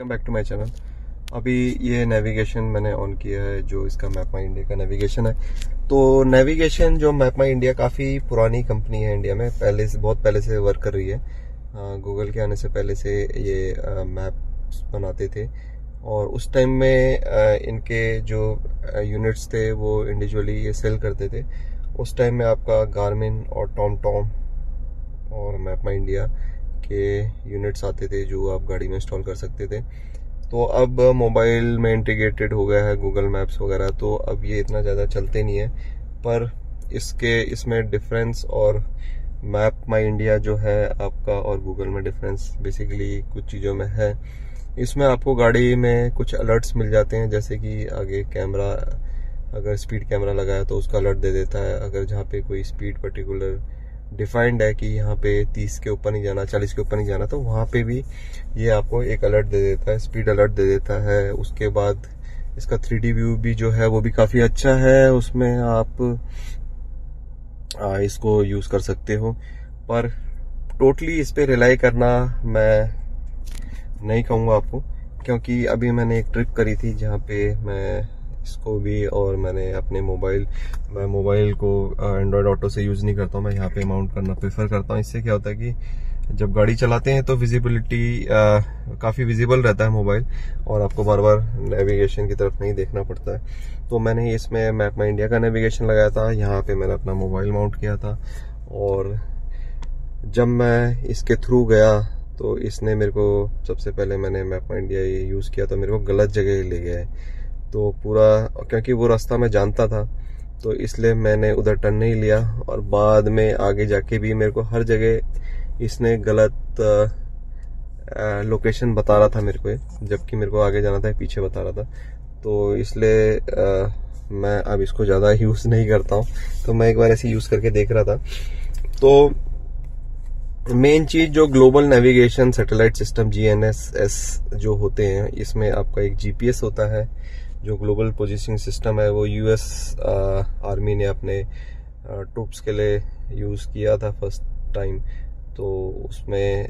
Welcome back to my channel. अभी ये navigation मैंने ऑन किया है, जो इसका मैप माई इंडिया का नेविगेशन है। तो नेविगेशन जो मैप माई इंडिया काफ़ी पुरानी कंपनी है, इंडिया में पहले से बहुत पहले से वर्क कर रही है। गूगल के आने से पहले से ये मैप्स बनाते थे और उस टाइम में इनके जो यूनिट्स थे वो इंडिविजुअली ये सेल करते थे। उस टाइम में आपका गार्मिन और टॉम और मैप माई इंडिया के यूनिट्स आते थे जो आप गाड़ी में इंस्टॉल कर सकते थे। तो अब मोबाइल में इंटीग्रेटेड हो गया है गूगल मैप्स वगैरह, तो अब ये इतना ज़्यादा चलते नहीं है। पर इसमें डिफरेंस और मैप माई इंडिया जो है आपका और गूगल में डिफरेंस बेसिकली कुछ चीज़ों में है। इसमें आपको गाड़ी में कुछ अलर्ट्स मिल जाते हैं, जैसे कि आगे कैमरा, अगर स्पीड कैमरा लगा है तो उसका अलर्ट दे देता है। अगर जहाँ पे कोई स्पीड पर्टिकुलर डिफाइंड है कि यहाँ पे 30 के ऊपर नहीं जाना, 40 के ऊपर नहीं जाना, तो वहाँ पे भी ये आपको एक अलर्ट दे देता है, स्पीड अलर्ट दे देता है। उसके बाद इसका 3D व्यू भी जो है वो भी काफ़ी अच्छा है, उसमें आप इसको यूज़ कर सकते हो। पर टोटली इस पे रिलाई करना मैं नहीं कहूँगा आपको, क्योंकि अभी मैंने एक ट्रिप करी थी जहाँ पे मैं इसको भी और मैंने अपने मोबाइल को एंड्रॉयड ऑटो से यूज़ नहीं करता हूँ, मैं यहाँ पे माउंट करना प्रेफर करता हूँ। इससे क्या होता है कि जब गाड़ी चलाते हैं तो विजिबिलिटी काफ़ी विजिबल रहता है मोबाइल, और आपको बार बार नेविगेशन की तरफ नहीं देखना पड़ता है। तो मैंने इसमें मैप माई इंडिया का नेविगेशन लगाया था, यहाँ पे मैंने अपना मोबाइल माउंट किया था। और जब मैं इसके थ्रू गया तो इसने मेरे को, सबसे पहले मैंने मैप माई इंडिया ये यूज़ किया तो मेरे को गलत जगह ले गया है। तो पूरा, क्योंकि वो रास्ता मैं जानता था तो इसलिए मैंने उधर टर्न नहीं लिया, और बाद में आगे जाके भी मेरे को हर जगह इसने गलत लोकेशन बता रहा था मेरे को, जबकि मेरे को आगे जाना था, पीछे बता रहा था। तो इसलिए मैं अब इसको ज़्यादा यूज़ नहीं करता हूँ। तो मैं एक बार ऐसे यूज़ करके देख रहा था। तो मेन चीज जो global navigation satellite system GNSS जो होते हैं, इसमें आपका एक GPS होता है। जो ग्लोबल पोजीशनिंग सिस्टम है वो US आर्मी ने अपने ट्रूप्स के लिए यूज़ किया था फर्स्ट टाइम। तो उसमें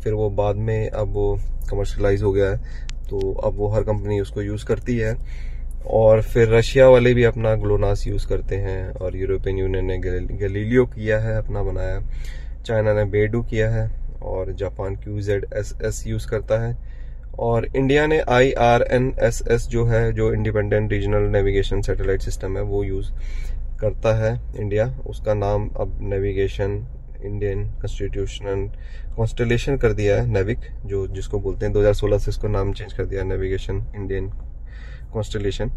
फिर वो बाद में अब वो कमर्शलाइज हो गया है, तो अब वो हर कंपनी उसको यूज़ करती है। और फिर रशिया वाले भी अपना ग्लोनास यूज़ करते हैं, और यूरोपियन यूनियन ने गैलीलियो किया है, अपना बनाया। चाइना ने बेडू किया है, और जापान QZSS यूज़ करता है। और इंडिया ने IRNSS जो है, जो independent regional navigation satellite system है, वो यूज़ करता है इंडिया। उसका नाम अब नेविगेशन इंडियन कॉन्स्टेलेशन कर दिया है, नेविक जो जिसको बोलते हैं। 2016 से इसको नाम चेंज कर दिया है, नेविगेशन इंडियन कॉन्स्टेलेशन।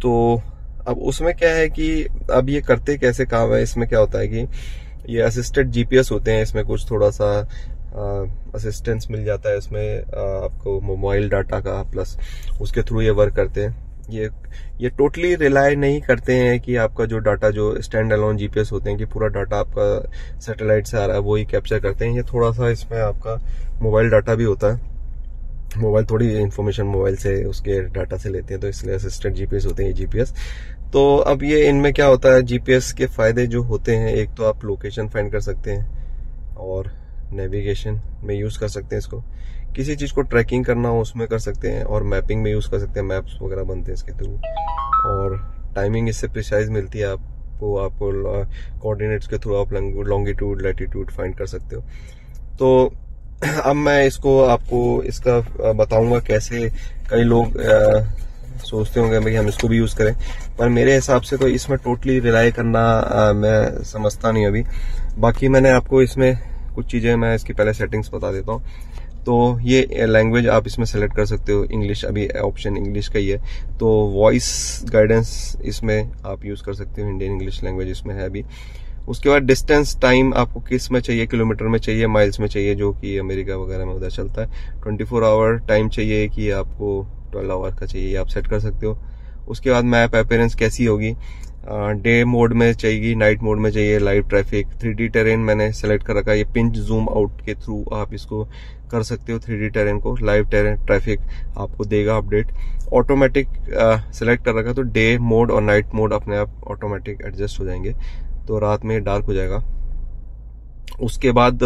तो अब उसमें क्या है कि अब ये करते कैसे काम है, इसमें क्या होता है कि ये असिस्टेड GPS होते हैं। इसमें कुछ थोड़ा सा असिस्टेंस मिल जाता है इसमें आपको मोबाइल डाटा का, प्लस उसके थ्रू ये वर्क करते हैं। ये टोटली रिलाई नहीं करते हैं कि आपका जो डाटा, जो स्टैंड अलोन GPS होते हैं, कि पूरा डाटा आपका सैटेलाइट से आ रहा है, वो ही कैप्चर करते हैं। ये थोड़ा सा इसमें आपका मोबाइल डाटा भी होता है, मोबाइल थोड़ी इन्फॉर्मेशन मोबाइल से उसके डाटा से लेते हैं, तो इसलिए असिस्टेड GPS होते हैं GPS। तो अब ये इनमें क्या होता है, GPS के फायदे जो होते हैं, एक तो आप लोकेशन फाइंड कर सकते हैं और नेविगेशन में यूज़ कर सकते हैं इसको। किसी चीज़ को ट्रैकिंग करना हो उसमें कर सकते हैं, और मैपिंग में यूज़ कर सकते हैं, मैप्स वगैरह बनते हैं इसके थ्रू। और टाइमिंग इससे प्रिसाइज मिलती है आपको कोऑर्डिनेट्स के थ्रू आप लॉन्गिट्यूड लैटिट्यूड फाइंड कर सकते हो। तो अब मैं इसको आपको इसका बताऊंगा कैसे। कई लोग सोचते होंगे भाई हम इसको भी यूज़ करें, पर मेरे हिसाब से तो इसमें टोटली रिलाई करना मैं समझता नहीं अभी। बाकी मैंने आपको इसमें कुछ चीज़ें, मैं इसकी पहले सेटिंग्स बता देता हूँ। तो ये लैंग्वेज आप इसमें सेलेक्ट कर सकते हो, इंग्लिश, अभी ऑप्शन इंग्लिश का ही है। तो वॉइस गाइडेंस इसमें आप यूज़ कर सकते हो, इंडियन इंग्लिश लैंग्वेज इसमें है अभी। उसके बाद डिस्टेंस टाइम आपको किस में चाहिए, किलोमीटर में चाहिए, माइल्स में चाहिए, जो कि अमेरिका वगैरह में उधर चलता है। 24 आवर टाइम चाहिए कि आपको 12 आवर का चाहिए, आप सेट कर सकते हो। उसके बाद मैप अपीयरेंस कैसी होगी, डे मोड में चाहिए, नाइट मोड में चाहिए, लाइव ट्रैफिक, 3D टेरेन मैंने सेलेक्ट कर रखा है। ये पिंच जूम आउट के थ्रू आप इसको कर सकते हो 3D टेरेन को। लाइव टेरेन ट्रैफिक आपको देगा अपडेट। ऑटोमेटिक सेलेक्ट कर रखा, तो डे मोड और नाइट मोड अपने आप ऑटोमेटिक एडजस्ट हो जाएंगे, तो रात में डार्क हो जाएगा। उसके बाद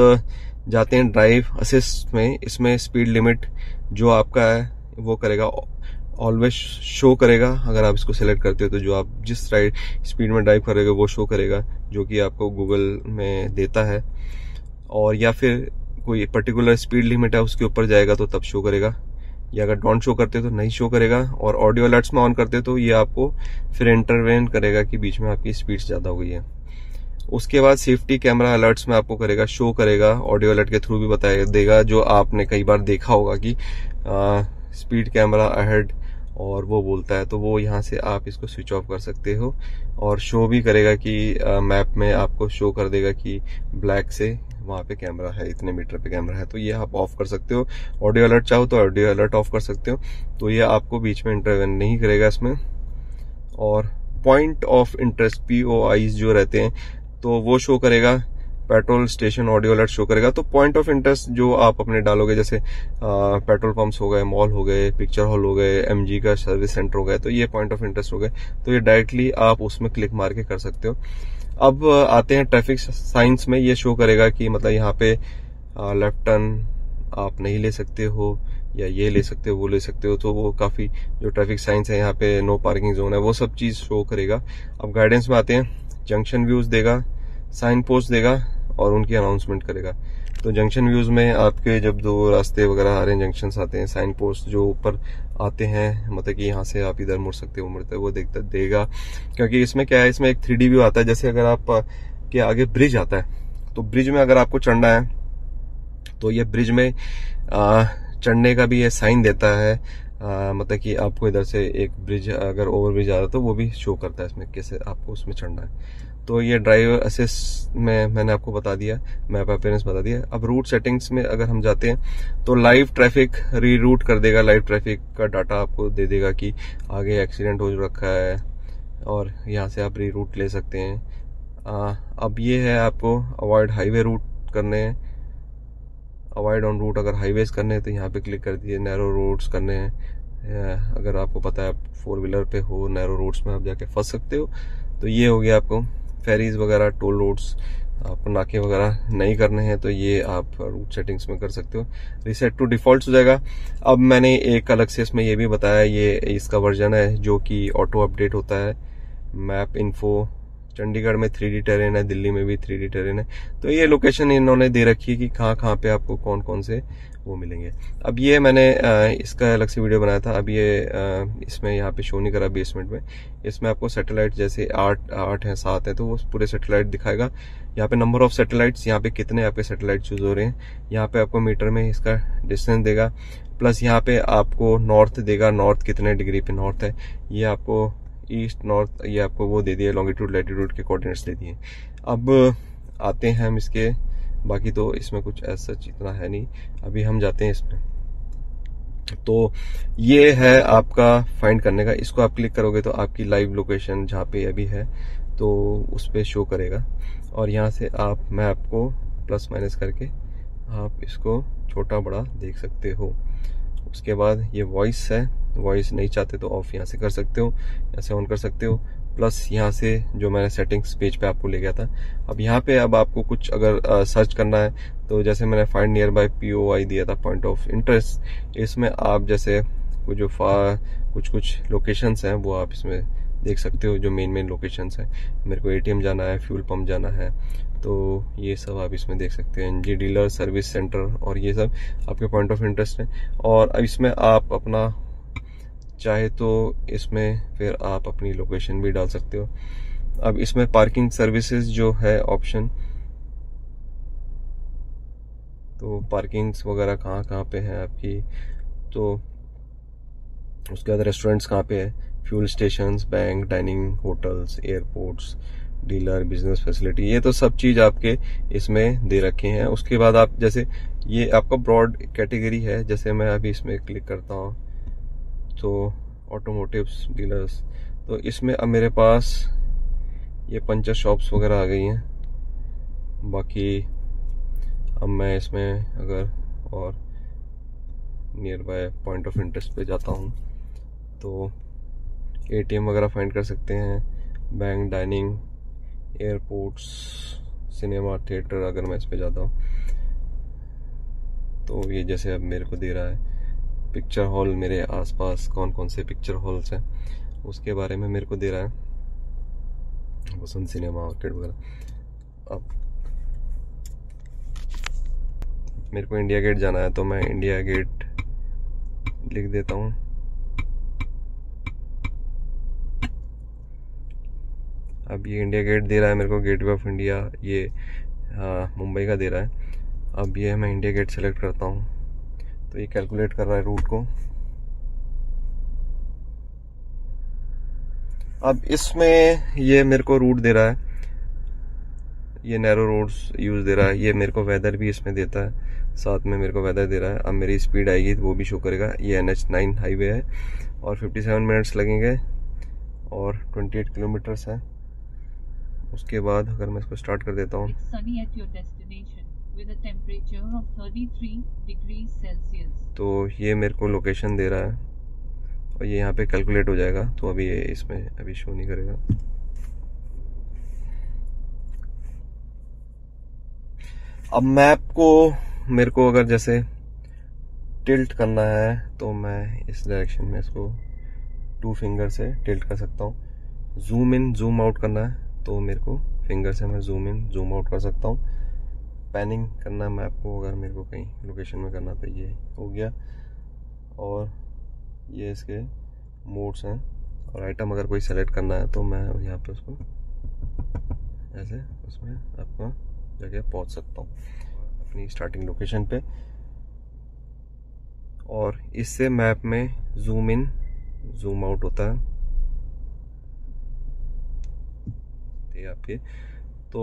जाते हैं ड्राइव असिस्ट में। इसमें स्पीड लिमिट जो आपका है वो करेगा, ऑलवेज शो करेगा। अगर आप इसको सेलेक्ट करते हो तो जो आप जिस स्पीड में ड्राइव करेगा वो शो करेगा, जो कि आपको गूगल में देता है। और या फिर कोई पर्टिकुलर स्पीड लिमिट है उसके ऊपर जाएगा तो तब शो करेगा, या अगर डोंट शो करते हो तो नहीं शो करेगा। और ऑडियो अलर्ट्स में ऑन करते हो तो ये आपको फिर इंटरवेन करेगा कि बीच में आपकी स्पीड ज्यादा हो गई है। उसके बाद सेफ्टी कैमरा अलर्ट्स में आपको करेगा, शो करेगा, ऑडियो अलर्ट के थ्रू भी बताया देगा, जो आपने कई बार देखा होगा कि स्पीड कैमरा अहेड और वो बोलता है, तो वो यहाँ से आप इसको स्विच ऑफ कर सकते हो। और शो भी करेगा कि मैप में आपको शो कर देगा कि ब्लैक से वहां पे कैमरा है, इतने मीटर पे कैमरा है, तो ये आप ऑफ कर सकते हो। ऑडियो अलर्ट चाहो तो ऑडियो अलर्ट ऑफ कर सकते हो, तो ये आपको बीच में इंटरवेन नहीं करेगा इसमें। और पॉइंट ऑफ इंटरेस्ट POIs जो रहते हैं तो वो शो करेगा, petrol station audio alert show करेगा। तो पॉइंट ऑफ इंटरेस्ट जो आप अपने डालोगे, जैसे पेट्रोल पंप्स हो गए, मॉल हो गए, पिक्चर हॉल हो गए, MG का सर्विस सेंटर हो गया, तो ये पॉइंट ऑफ इंटरेस्ट हो गए, तो ये डायरेक्टली आप उसमें क्लिक मार के कर सकते हो। अब आते हैं ट्रैफिक साइंस में। ये शो करेगा कि मतलब यहाँ पे लेफ्ट टर्न आप नहीं ले सकते हो, या ये ले सकते हो, वो ले सकते हो, तो वो काफी जो ट्रैफिक साइंस है, यहाँ पे नो पार्किंग जोन है, वो सब चीज शो करेगा। अब गाइडेंस में आते हैं, जंक्शन व्यूज देगा, साइन पोस्ट देगा और उनकी अनाउंसमेंट करेगा। तो जंक्शन व्यूज में आपके जब दो रास्ते वगैरह आ रहे हैं, जंक्शंस आते हैं, साइन पोस्ट जो ऊपर आते हैं, मतलब कि यहाँ से आप इधर मुड़ सकते हो, मुड़ते वो देगा। क्योंकि इसमें क्या है, इसमें एक 3D व्यू आता है। जैसे अगर आप के आगे ब्रिज आता है, तो ब्रिज में अगर आपको चढ़ना है तो ये ब्रिज में चढ़ने का भी ये साइन देता है। मतलब कि आपको इधर से एक ब्रिज अगर ओवर ब्रिज आ रहा है तो वो भी शो करता है इसमें कैसे आपको उसमें चढ़ना है। तो ये ड्राइव असिस्ट में मैंने आपको बता दिया, मैप अपीयरेंस बता दिया। अब रूट सेटिंग्स में अगर हम जाते हैं तो लाइव ट्रैफिक रीरूट कर देगा, लाइव ट्रैफिक का डाटा आपको दे देगा कि आगे एक्सीडेंट हो रखा है, और यहाँ से आप रीरूट ले सकते हैं। अब ये है आपको अवॉइड हाईवे रूट करने हैं, अवॉइड ऑन रूट अगर हाईवेज करने हैं तो यहाँ पे क्लिक कर दीजिए। नैरो रोड्स करने हैं, अगर आपको पता है आप 4 व्हीलर पे हो, नैरो रोड्स में आप जाके फंस सकते हो, तो ये हो गया। आपको फेरीज वगैरह, टोल रोड्स, आपको नाके वगैरह नहीं करने हैं तो ये आप रूट सेटिंग्स में कर सकते हो। रीसेट टू डिफॉल्ट हो जाएगा। अब मैंने एक अलग से इसमें ये भी बताया, ये इसका वर्जन है जो कि ऑटो अपडेट होता है। मैप इन्फो, चंडीगढ़ में 3D टेरेन है, दिल्ली में भी 3D टेरेन है, तो ये लोकेशन इन्होंने दे रखी है कि कहाँ कहाँ पे आपको कौन कौन से वो मिलेंगे। अब ये मैंने इसका अलग से वीडियो बनाया था। अब ये इसमें यहाँ पे शो नहीं करा बेसमेंट में। इसमें आपको सैटेलाइट जैसे 8 है, 7 है, तो वो पूरे सैटेलाइट दिखाएगा। यहाँ पे नंबर ऑफ सैटेलाइट्स, यहाँ पे कितने आपके सैटेलाइट चूज हो रहे हैं, यहाँ पे आपको मीटर में इसका डिस्टेंस देगा, प्लस यहाँ पे आपको नॉर्थ देगा, नॉर्थ कितने डिग्री पे नॉर्थ है, ये आपको ईस्ट नॉर्थ, ये आपको वो दे दिए, लॉन्गिट्यूड लैटिट्यूड के कोऑर्डिनेट्स दे दिए। अब आते हैं हम इसके, बाकी तो इसमें कुछ ऐसा इतना है नहीं। अभी हम जाते हैं इसमें, तो ये है आपका फाइंड करने का। इसको आप क्लिक करोगे तो आपकी लाइव लोकेशन जहाँ पे अभी है तो उस पे शो करेगा, और यहाँ से आप मैप को प्लस माइनस करके आप इसको छोटा बड़ा देख सकते हो। उसके बाद ये वॉइस है, वॉइस नहीं चाहते तो ऑफ यहाँ से कर सकते हो, यहाँ से ऑन कर सकते हो। प्लस यहाँ से जो मैंने सेटिंग्स पेज पे आपको ले गया था, अब यहाँ पे अब आपको कुछ अगर सर्च करना है तो जैसे मैंने फाइंड नियर बाय POI दिया था, पॉइंट ऑफ इंटरेस्ट, इसमें आप जैसे वो जो कुछ लोकेशंस हैं वो आप इसमें देख सकते हो, जो मेन लोकेशंस हैं। मेरे को ATM जाना है, फ्यूल पंप जाना है, तो ये सब आप इसमें देख सकते हैं। NG डीलर, सर्विस सेंटर, और ये सब आपके पॉइंट ऑफ इंटरेस्ट है। और अब इसमें आप अपना चाहे तो इसमें फिर आप अपनी लोकेशन भी डाल सकते हो। अब इसमें पार्किंग सर्विसेज जो है ऑप्शन, तो पार्किंग्स वगैरह कहाँ कहाँ पे है आपकी, तो उसके बाद रेस्टोरेंट्स कहाँ पे है, fuel stations, bank, dining, hotels, airports, dealer, business facility, ये तो सब चीज आपके इसमें दे रखे हैं। उसके बाद आप जैसे ये आपका ब्रॉड कैटेगरी है, जैसे मैं अभी इसमें क्लिक करता हूँ तो ऑटोमोटिव्स, डीलर्स, तो इसमें अब मेरे पास ये पंचर शॉप्स वगैरह आ गई हैं। बाकी अब मैं इसमें अगर और near by point of interest पे जाता हूँ तो ATM वगैरह फाइंड कर सकते हैं, bank, dining, airports, cinema, theatre, अगर मैं इस पे जाता हूँ तो ये जैसे अब मेरे को दे रहा है पिक्चर हॉल, मेरे आसपास कौन कौन से पिक्चर हॉल्स हैं उसके बारे में मेरे को दे रहा है, वसंत सिनेमा, ऑर्किड वगैरह। अब मेरे को इंडिया गेट जाना है तो मैं इंडिया गेट लिख देता हूँ। अब ये इंडिया गेट दे रहा है मेरे को, गेटवे ऑफ इंडिया, ये मुंबई का दे रहा है। अब ये मैं इंडिया गेट सेलेक्ट करता हूँ तो ये कैलकुलेट कर रहा है रूट को। अब इसमें ये मेरे को रूट दे रहा है, ये नैरो रोड्स यूज दे रहा है, ये मेरे को वेदर भी इसमें देता है, साथ में मेरे को वेदर दे रहा है। अब मेरी स्पीड आएगी तो वो भी शो करेगा। ये NH9 हाईवे है और 57 मिनट्स लगेंगे और 28 किलोमीटर्स है। उसके बाद अगर मैं इसको स्टार्ट कर देता हूँ तो ये मेरे को लोकेशन दे रहा है और ये यहाँ पे कैलकुलेट हो जाएगा। तो अभी ये इसमें अभी शो नहीं करेगा। अब मैप को मेरे को अगर जैसे टिल्ट करना है तो मैं इस डायरेक्शन में इसको 2 फिंगर से टिल्ट कर सकता हूँ। जूम इन जूम आउट करना है तो मेरे को फिंगर से मैं जूम इन जूम आउट कर सकता हूँ। पैनिंग करना मैप को अगर मेरे को कहीं लोकेशन में करना तो ये हो गया। और ये इसके मोड्स हैं और आइटम अगर कोई सेलेक्ट करना है तो मैं यहाँ पे उसको ऐसे उसमें आपका जगह पहुँच सकता हूँ अपनी स्टार्टिंग लोकेशन पे। और इससे मैप में जूम इन जूम आउट होता है आपके। तो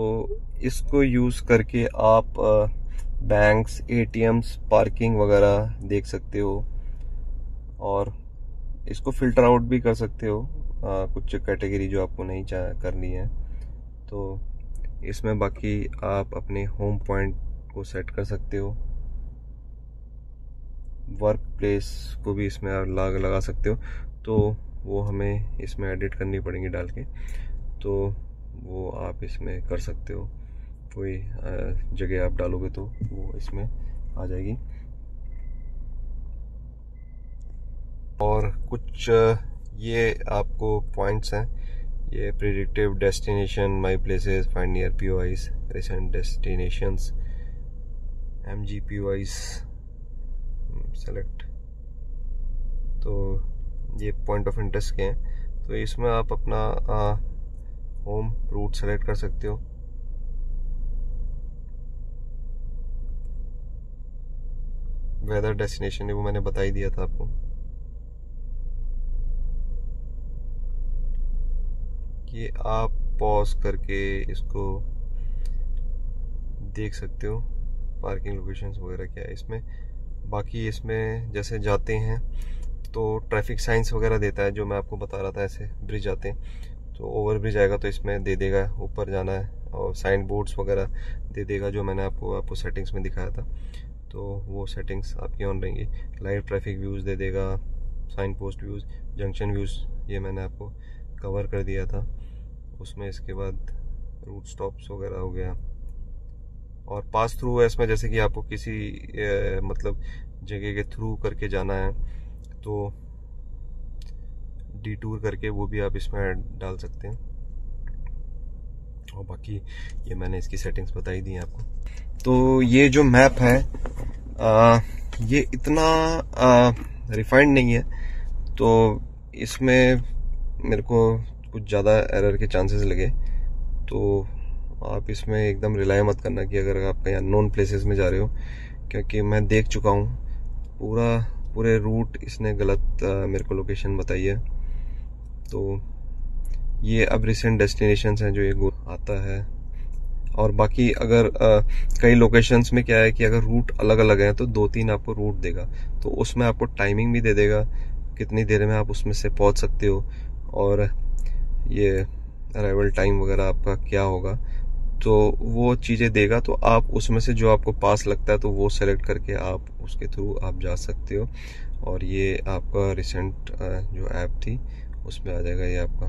इसको यूज करके आप बैंक्स, ATMs, पार्किंग वगैरह देख सकते हो और इसको फिल्टर आउट भी कर सकते हो कुछ कैटेगरी जो आपको नहीं करनी है। तो इसमें बाकी आप अपने होम पॉइंट को सेट कर सकते हो, वर्क प्लेस को भी इसमें आप लगा सकते हो। तो वो हमें इसमें एडिट करनी पड़ेंगी डाल के, तो वो आप इसमें कर सकते हो। कोई जगह आप डालोगे तो वो इसमें आ जाएगी। और कुछ ये आपको पॉइंट्स हैं, ये predictive destination, my places, find near POIs, recent destinations, MGPOIs select. तो ये पॉइंट ऑफ इंटरेस्ट के हैं। तो इसमें आप अपना होम रूट सेलेक्ट कर सकते हो। वेदर डेस्टिनेशन वो मैंने बता ही दिया था आपको कि आप पॉज करके इसको देख सकते हो पार्किंग लोकेशंस वगैरह क्या है इसमें। बाकी इसमें जैसे जाते हैं तो ट्रैफिक साइंस वगैरह देता है, जो मैं आपको बता रहा था। ऐसे ब्रिज आते हैं तो ओवर ब्रिज आएगा तो इसमें दे देगा ऊपर जाना है, और साइन बोर्ड्स वगैरह दे देगा जो मैंने आपको सेटिंग्स में दिखाया था। तो वो सेटिंग्स आपकी ऑन रहेंगी। लाइव ट्रैफिक व्यूज़ दे देगा, signpost views, junction views ये मैंने आपको कवर कर दिया था उसमें। इसके बाद रूट स्टॉप्स वगैरह हो गया। और पास थ्रू है इसमें, जैसे कि आपको किसी मतलब जगह के थ्रू करके जाना है तो डिटूर करके वो भी आप इसमें डाल सकते हैं। और बाकी ये मैंने इसकी सेटिंग्स बताई दी हैं आपको। तो ये जो मैप है ये इतना रिफाइंड नहीं है, तो इसमें मेरे को कुछ ज़्यादा एरर के चांसेस लगे। तो आप इसमें एकदम रिलाई मत करना कि अगर आप कहीं अननोन प्लेसेस में जा रहे हो, क्योंकि मैं देख चुका हूँ पूरे रूट इसने गलत मेरे को लोकेशन बताई है। तो ये अब रिसेंट डेस्टिनेशंस हैं जो ये आता है। और बाकी अगर कई लोकेशंस में क्या है कि अगर रूट अलग अलग हैं तो 2-3 आपको रूट देगा, तो उसमें आपको टाइमिंग भी दे देगा कितनी देर में आप उसमें से पहुंच सकते हो, और ये अराइवल टाइम वगैरह आपका क्या होगा, तो वो चीज़ें देगा। तो आप उसमें से जो आपको पास लगता है तो वो सेलेक्ट करके आप उसके थ्रू आप जा सकते हो। और ये आपका रिसेंट जो ऐप थी उसमें आ जाएगा, ये आपका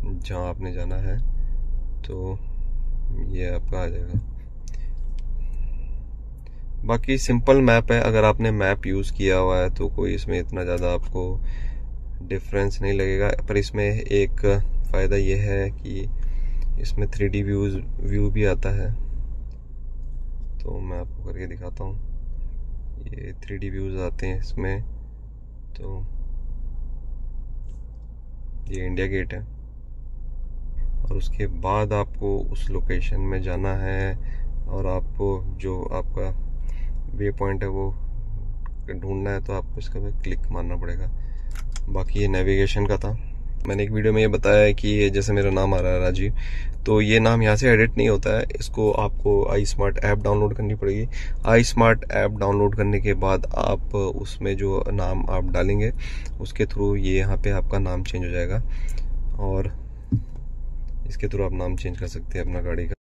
जहाँ आपने जाना है तो ये आपका आ जाएगा। बाकी सिंपल मैप है, अगर आपने मैप यूज़ किया हुआ है तो कोई इसमें इतना ज़्यादा आपको डिफरेंस नहीं लगेगा। पर इसमें एक फ़ायदा ये है कि इसमें 3D व्यू भी आता है। तो मैं आपको करके दिखाता हूँ, ये 3D व्यूज़ आते हैं इसमें। तो ये इंडिया गेट है और उसके बाद आपको उस लोकेशन में जाना है और आपको जो आपका वे पॉइंट है वो ढूंढना है, तो आपको इसका भी क्लिक मारना पड़ेगा। बाकी ये नेविगेशन का था। मैंने एक वीडियो में ये बताया है कि जैसे मेरा नाम आ रहा है राजीव, तो ये नाम यहाँ से एडिट नहीं होता है, इसको आपको iSmart ऐप डाउनलोड करनी पड़ेगी। iSmart ऐप डाउनलोड करने के बाद आप उसमें जो नाम आप डालेंगे उसके थ्रू ये यहाँ पे आपका नाम चेंज हो जाएगा और इसके थ्रू आप नाम चेंज कर सकते हैं अपना गाड़ी का।